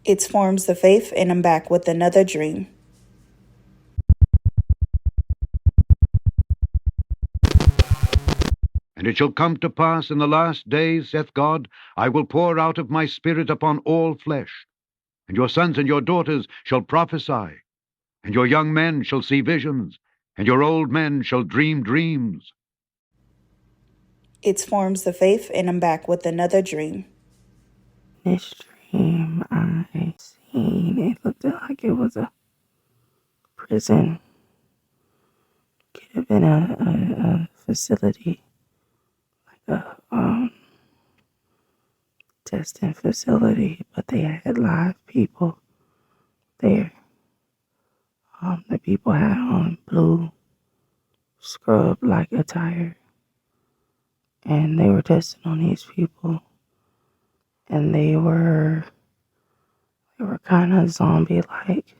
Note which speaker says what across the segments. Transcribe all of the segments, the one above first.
Speaker 1: It's Forms of Faith, and I'm back with another dream.
Speaker 2: And it shall come to pass in the last days, saith God, I will pour out of my Spirit upon all flesh. And your sons and your daughters shall prophesy, and your young men shall see visions, and your old men shall dream dreams.
Speaker 1: It's Forms of Faith, and I'm back with another dream.
Speaker 3: This dream I seen, it looked like it was a prison. Could have been a facility, like a testing facility, but they had live people there. The people had on blue scrub-like attire, and they were testing on these people, and they were kind of zombie-like,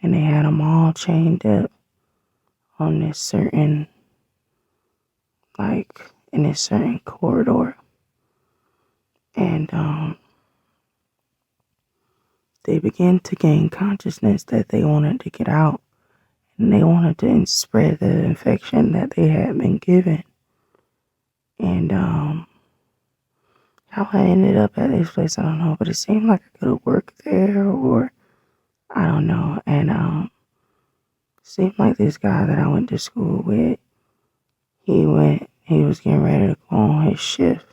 Speaker 3: and they had them all chained up on this certain, like, in this certain corridor. And they began to gain consciousness that they wanted to get out, and they wanted to spread the infection that they had been given. And how I ended up at this place, I don't know, but it seemed like I could have worked there, or I don't know. And it seemed like this guy that I went to school with, he was getting ready to go on his shift.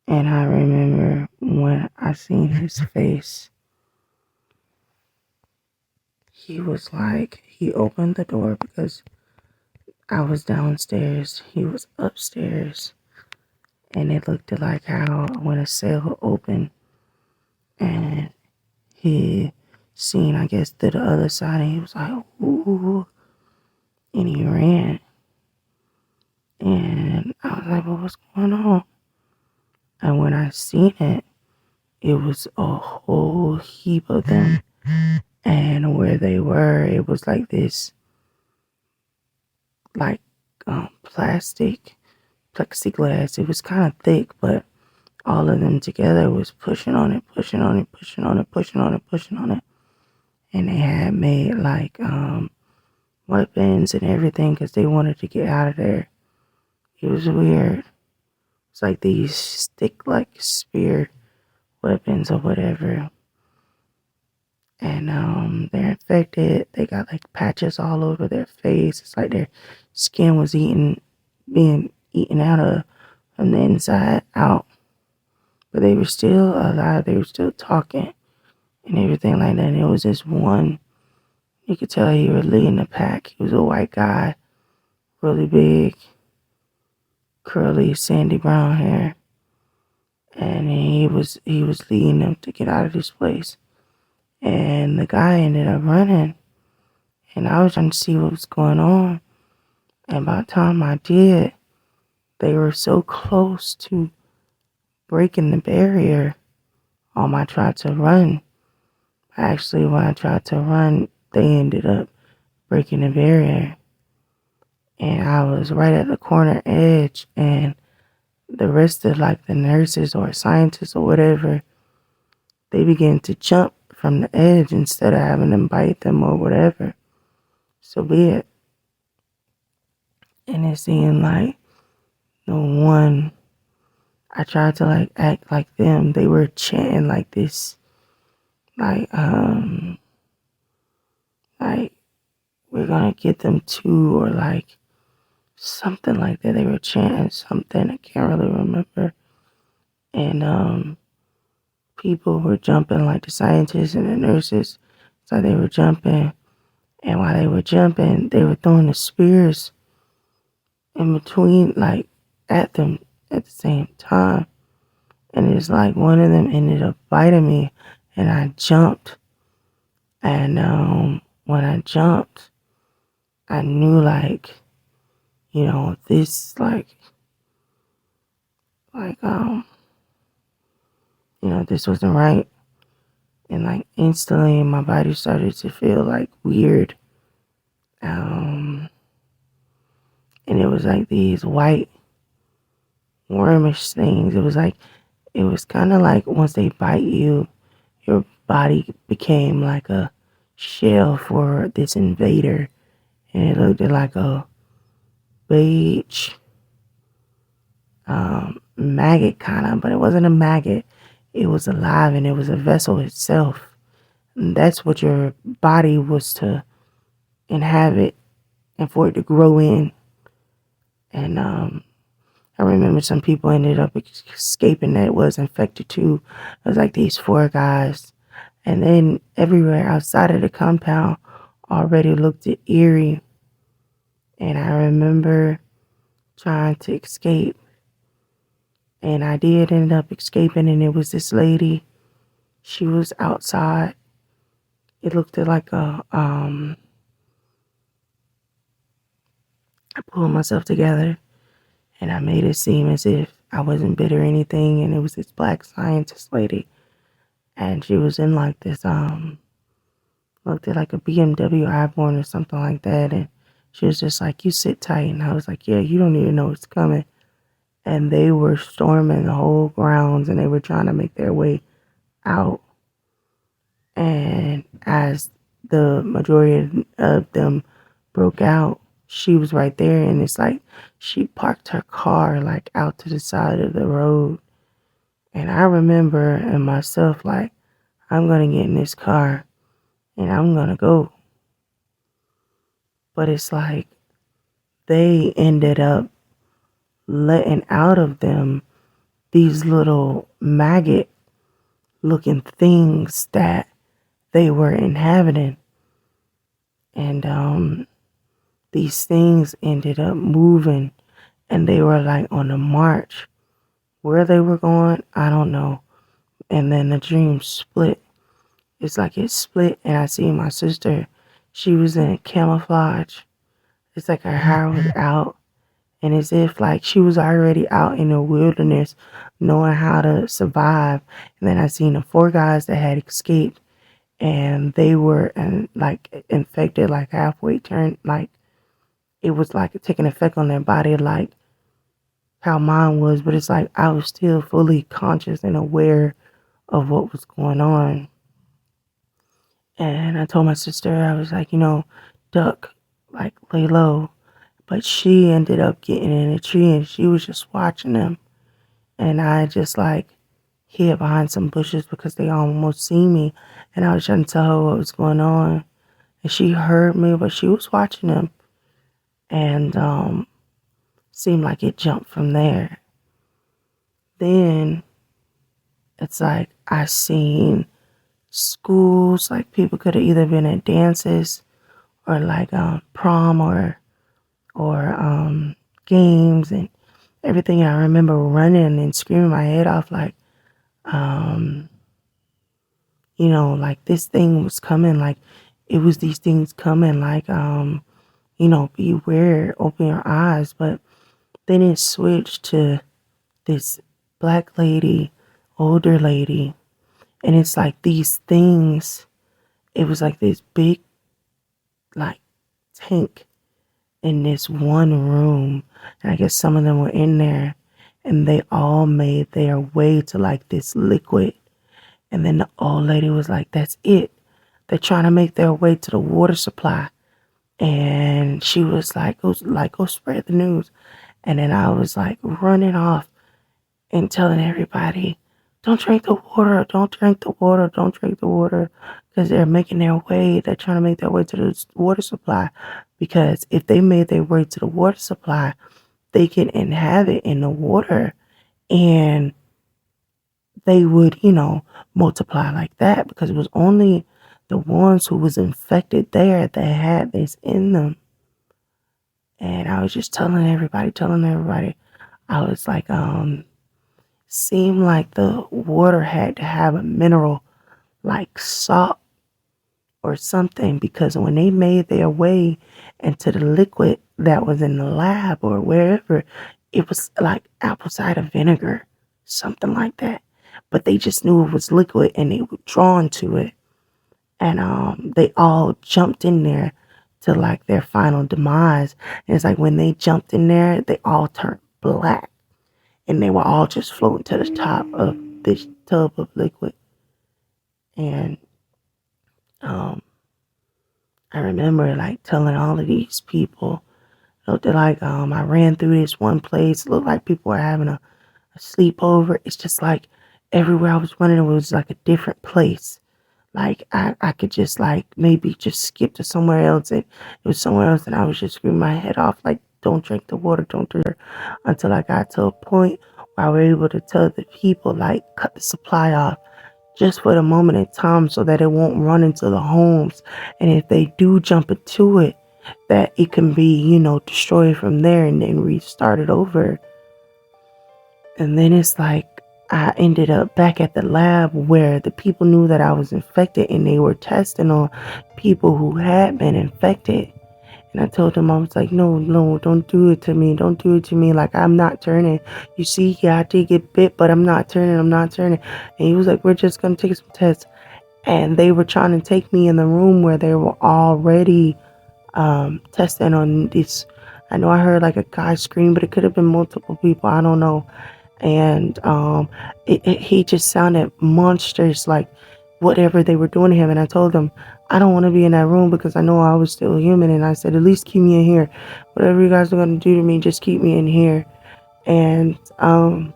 Speaker 3: And I remember when I seen his face, he was like, he opened the door because I was downstairs, he was upstairs, and it looked like how when a cell opened and he seen, I guess, to the other side, and he was like, ooh, and he ran. And I was like, well, what's going on? And when I seen it, it was a whole heap of them. And where they were, it was like this, like plastic, plexiglass. It was kind of thick, but all of them together was pushing on it, pushing on it, pushing on it, pushing on it, pushing on it. And they had made like weapons and everything because they wanted to get out of there. It was weird. It's like these stick like spear weapons or whatever. And they're infected. They got like patches all over their face. It's like their skin was being eaten out of from the inside out. But they were still alive. They were still talking and everything like that. And it was this one, you could tell he was leading the pack. He was a white guy, really big, curly, sandy brown hair. And he was leading them to get out of this place. And the guy ended up running. And I was trying to see what was going on. And by the time I did, they were so close to breaking the barrier. I tried to run. Actually, when I tried to run, they ended up breaking the barrier. And I was right at the corner edge, and the rest of like the nurses or scientists or whatever, they began to jump from the edge instead of having them bite them or whatever. So be it. And it seemed like the one, I tried to like act like them. They were chanting like this, like like we're gonna get them too, or like something like that. They were chanting something. I can't really remember. And people were jumping, like the scientists and the nurses. So they were jumping, and while they were jumping, they were throwing the spears in between, like at them at the same time. And it's like one of them ended up biting me, and I jumped. And when I jumped, I knew like, this like this wasn't right. And like instantly my body started to feel like weird. And it was like these white wormish things. It was kind of like once they bite you, your body became like a shell for this invader, and it looked like a beige maggot kind of, but it wasn't a maggot. It was alive, and it was a vessel itself. And that's what your body was to inhabit and for it to grow in. And I remember some people ended up escaping that was infected too. It was like these 4 guys. And then everywhere outside of the compound already looked eerie. And I remember trying to escape. And I did end up escaping, and it was this lady. She was outside. It looked like I pulled myself together, and I made it seem as if I wasn't bitter or anything, and it was this black scientist lady, and she was in like this looked like a BMW i4 or something like that, and she was just like, "You sit tight," and I was like, "Yeah, you don't even know what's coming." And they were storming the whole grounds, and they were trying to make their way out. And as the majority of them broke out, she was right there, and it's like she parked her car like out to the side of the road. And I remember in myself like, I'm gonna get in this car and I'm gonna go. But it's like they ended up letting out of them these little maggot looking things that they were inhabiting. And these things ended up moving, and they were like on the march. Where they were going, I don't know. And then the dream split. It's like it split, and I see my sister. She was in camouflage. It's like her hair was out, and as if like she was already out in the wilderness, knowing how to survive. And then I seen the 4 guys that had escaped, and they were like infected, like halfway turned, like it was like taking effect on their body, like how mine was. But it's like I was still fully conscious and aware of what was going on. And I told my sister, I was like, duck, like lay low. But she ended up getting in a tree, and she was just watching them. And I just like hid behind some bushes because they almost seen me. And I was trying to tell her what was going on. And she heard me, but she was watching them. And seemed like it jumped from there. Then it's like I seen schools, like people could have either been at dances or like prom or games and everything. And I remember running and screaming my head off like, like this thing was coming, like it was these things coming, like, beware, open your eyes. But then it switched to this black lady, older lady, and it's like these things, it was like this big, like, tank in this one room, and I guess some of them were in there, and they all made their way to like this liquid. And then the old lady was like, "That's it. They're trying to make their way to the water supply." And she was like, go spread the news." And then I was like running off and telling everybody, "Don't drink the water, don't drink the water, don't drink the water." Because they're making their way, they're trying to make their way to the water supply. Because if they made their way to the water supply, they can inhabit in the water, and they would, multiply like that, because it was only the ones who was infected there that had this in them. And I was just telling everybody. I was like, seemed like the water had to have a mineral like salt or something, because when they made their way into the liquid that was in the lab or wherever, it was like apple cider vinegar, something like that. But they just knew it was liquid, and they were drawn to it. And they all jumped in there to like their final demise. And it's like when they jumped in there, they all turned black, and they were all just floating to the top of this tub of liquid. And I remember like telling all of these people, it looked like I ran through this one place, it looked like people were having a sleepover. It's just like everywhere I was running, it was like a different place. Like I could just like maybe just skip to somewhere else, and it was somewhere else, and I was just screaming my head off like, don't drink the water, don't drink it, until I got to a point where I was able to tell the people like cut the supply off just for the moment in time so that it won't run into the homes. And if they do jump into it, that it can be, destroyed from there and then restarted over. And then it's like I ended up back at the lab where the people knew that I was infected and they were testing on people who had been infected. And I told him, I was like, no, don't do it to me. Don't do it to me. Like, I'm not turning. You see, yeah, I did get bit, but I'm not turning. And he was like, we're just going to take some tests. And they were trying to take me in the room where they were already testing on this. I know I heard like a guy scream, but it could have been multiple people. I don't know. And he just sounded monstrous, like whatever they were doing to him. And I told him, I don't want to be in that room because I know I was still human. And I said, at least keep me in here. Whatever you guys are going to do to me, just keep me in here. And I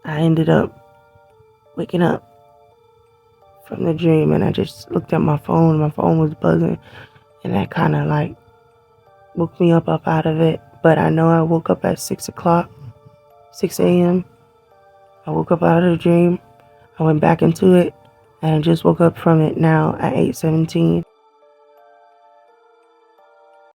Speaker 3: ended up waking up from the dream, and I just looked at my phone. My phone was buzzing, and that kind of like woke me up out of it. But I know I woke up at 6 a.m. I woke up out of the dream. I went back into it and just woke up from it now at 8:17.